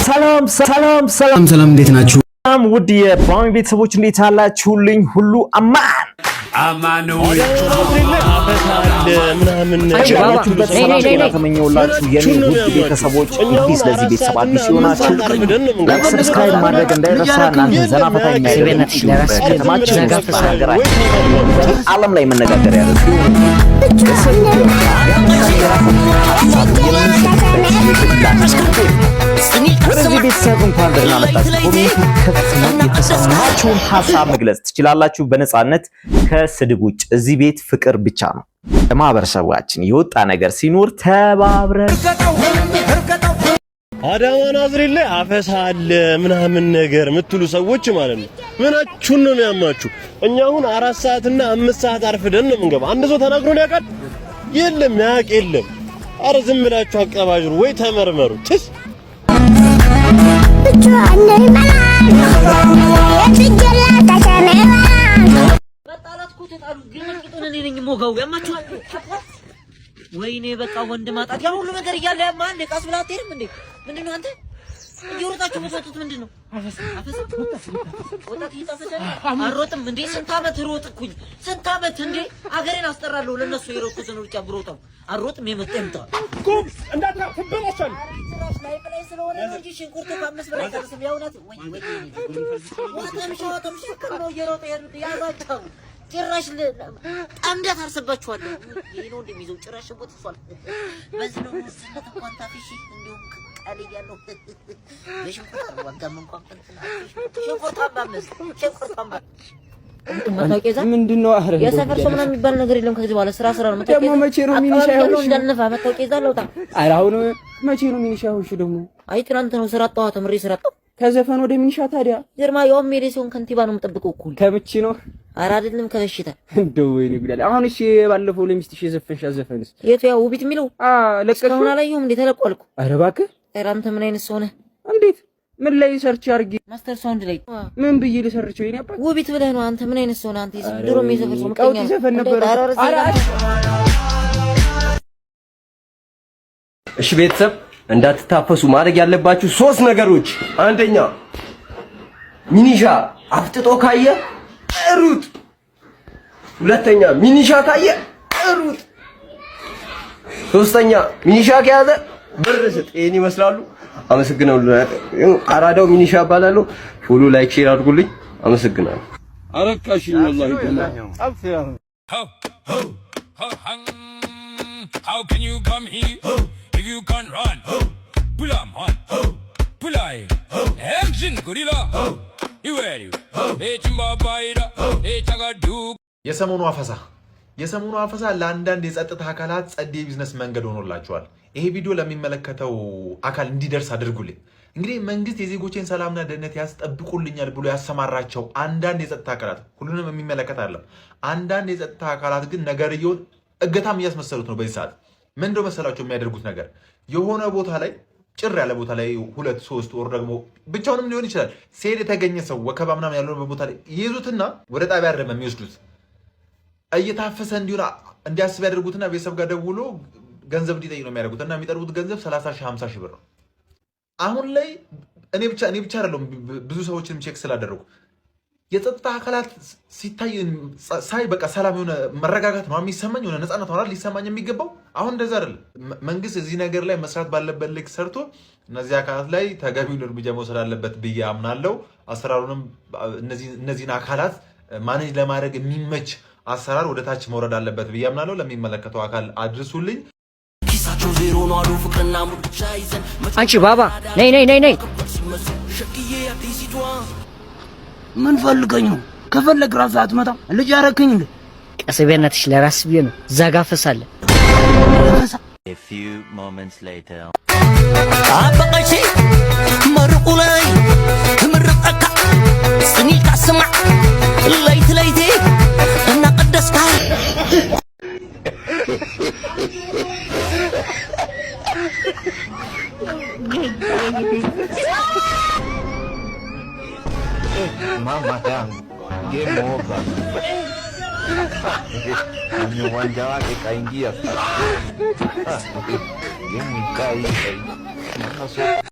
ሰላም እንዴት ናችሁ? ውድ የባሚ ቤተሰቦች እንዴት አላችሁልኝ? ሁሉ አማን ተመኘውላችሁ የኔ ውድ ቤተሰቦች። እንግዲህ ስለዚህ ቤተሰብ አዲስ ሆናችሁ ሰብስክራይብ ማድረግ እንዳይረሳ። እናንተ ዘና ፈታ የሚያደርጉ ከተማችን ሀገራችን ዓለም ላይ መነጋገር ያለ ወደዚህ ቤተሰብ እንኳን ደህና መጣችሁ። ኮሜንት ክፍት ነው። የተሰማችሁን ሀሳብ መግለጽ ትችላላችሁ በነፃነት ከስድብ ውጭ። እዚህ ቤት ፍቅር ብቻ ነው። ለማህበረሰባችን የወጣ ነገር ሲኖር ተባብረን አዳማ ናዝሬት ላይ አፈሳ አለ ምናምን ነገር የምትሉ ሰዎች ማለት ነው ምናችሁን ነው የሚያማችሁ? እኛ አሁን 4 ሰዓት እና 5 ሰዓት አርፍደን ነው የምንገባው። አንድ ሰው ተናግሮን ያውቃል? የለም ያውቅ የለም። አረ ዝም ብላችሁ አቀባጅሩ ወይ ተመርመሩ። ትስ ወይኔ በቃ ወንድ ማጣት ያ ሁሉ ነገር እያለ ያማን ለቃስ ብላ አትሄድም እንዴ? ምንድነው አንተ እየሮጣችሁ የምትወጡት ምንድነው? አፈሳ ወጣት ይጣፈታል። አሮጥም እንዴ? ስንት አመት ሮጥኩኝ፣ ስንት አመት እንዴ አገሬን አስጠራለሁ። ለነሱ የሮጥኩትን ሩጫ ብሮጣው አሮጥም የመጣምጣ ቁም እንዳታ ተበላሻል። ላይ ላይ ስለሆነ እንጂ ሽንኩርቱ ከአምስት በላይ ተርሰም ያውናት ወይ ወተምሻ ከነው እየሮጠ ያዛቸው ጭራሽ ጠምደት አርሰባችኋለሁ። ይሄ ነው እንደሚይዘው ጭራሽ ቦት ይሷል። በዚህ ነው ስለት እንኳን ታፊሽ እንዲሁም ቀልያለሁ በሽንኩርት ወጋም እንኳን ሽንኩርት አባመስ ምንድነው? አረ የሰፈር ሰው ምናምን የሚባል ነገር የለም። ከዚህ በኋላ ስራ ነው። ደግሞ መቼ ነው ሚኒሻ ያውሽ? እንዳልነፋ መታወቂያ ይዛለው ታ አረ አሁን መቼ ነው ሚኒሻ ያውሽ? ደግሞ አይ ትናንት ነው ስራ አጣው ተምሬ ስራ አጣው። ከዘፈን ወደ ሚኒሻ ታዲያ ግርማ ያውም ሜሪ ሲሆን ከንቲባ ነው የምጠብቀው እኮ ከምቺ ነው። አረ አይደለም ከበሽታ እንደው ወይኔ ጉዳይ። አሁን እሺ ባለፈው ለሚስትሽ የዘፈንሽ አዘፈንስ የቱ ያው ውቢት የሚለው ለቀቀውና ላይሁም እንዴ ተለቋልኩ። አረ እባክህ ኧረ አንተ ምን አይነት ሰው ነህ? እንዴት ምን ላይ ሰርች አድርጊ? ማስተር ሳውንድ ላይ ምን ብዬ ልሰርቸው? ይሄን አባ ውቢት ብለህ ነው አንተ ምን አይነት ሰው ነህ? አንተ ድሮ የዘፈን ሰው ቀውጢ ዘፈን ነበር። እሺ ቤተሰብ እንዳትታፈሱ ማድረግ ያለባችሁ 3 ነገሮች። አንደኛ ሚኒሻ አፍጥጦ ካየ ሩጥ። ሁለተኛ ሚኒሻ ካየ ሩጥ። ሶስተኛ ሚኒሻ ከያዘ ብር ስጥ። ይሄን ይመስላሉ። አመሰግናለሁ። አራዳው ሚኒሻ እባላለሁ። ፎሎ ላይክ ሼር አድርጉልኝ። አመሰግናለሁ። አረካሽኝ ወላሂ How can you come here if you can't run? Pull up, man. Pull up. Action, gorilla. You ready? Hey, chimba baida. Hey, chagadu. የሰሞኑ አፈሳ ለአንዳንድ የጸጥታ አካላት ጸዴ ቢዝነስ መንገድ ሆኖላቸዋል። ይሄ ቪዲዮ ለሚመለከተው አካል እንዲደርስ አድርጉልኝ። እንግዲህ መንግስት የዜጎችን ሰላምና ደህንነት ያስጠብቁልኛል ብሎ ያሰማራቸው አንዳንድ የጸጥታ አካላት ሁሉንም የሚመለከት አይደለም። አንዳንድ የጸጥታ አካላት ግን ነገርየውን እገታም እያስመሰሉት ነው። በዚህ ሰዓት ምን እንደው መሰላቸው የሚያደርጉት ነገር የሆነ ቦታ ላይ ጭር ያለ ቦታ ላይ 2-3 ወር ደግሞ ብቻውንም ሊሆን ይችላል ሲሄድ የተገኘ ሰው ወከባ ምናምን ያለበት ቦታ ላይ ይይዙትና ወደ ጣቢያ አይደለም የሚወስዱት እየታፈሰ እንዲያስብ ያደርጉትና ቤተሰብ ጋር ደውሎ ገንዘብ እንዲጠይቅ ነው የሚያደርጉት። እና የሚጠርቡት ገንዘብ 30,000 50,000 ብር ነው። አሁን ላይ እኔ ብቻ አይደለም ብዙ ሰዎችንም ቼክ ስላደረጉ የጸጥታ አካላት ሲታይ ሳይ በቃ ሰላም የሆነ መረጋጋት ነው የሚሰማኝ፣ የሆነ ነፃነት ነው ሊሰማኝ የሚገባው። አሁን እንደዛ አይደለም። መንግስት እዚህ ነገር ላይ መስራት ባለበት ልክ ሰርቶ እነዚህ አካላት ላይ ተገቢውን እርምጃ መውሰድ አለበት ብዬ አምናለሁ። አሰራሩንም እነዚህን አካላት ማኔጅ ለማድረግ የሚመች አሰራር ወደ ታች መውረድ አለበት ብዬ አምናለሁ። ለሚመለከተው አካል አድርሱልኝ። አንቺ ባባ ነይ ምን ፈልገኝ ነው? ከፈለግ ራስህ አትመጣም። ልጅ አረከኝ እንዴ? ቀስቤነትሽ ለራስ ቢየ ነው ዛጋፈሳለ A few moments later አበቀሽ መርቁ ላይ ምርቀካ ስኒል ካስማ ለይቴ እና ቀደስካ Mama yangu game over. Mwenye uwanja wake kaingia sasa. Game ikaisha.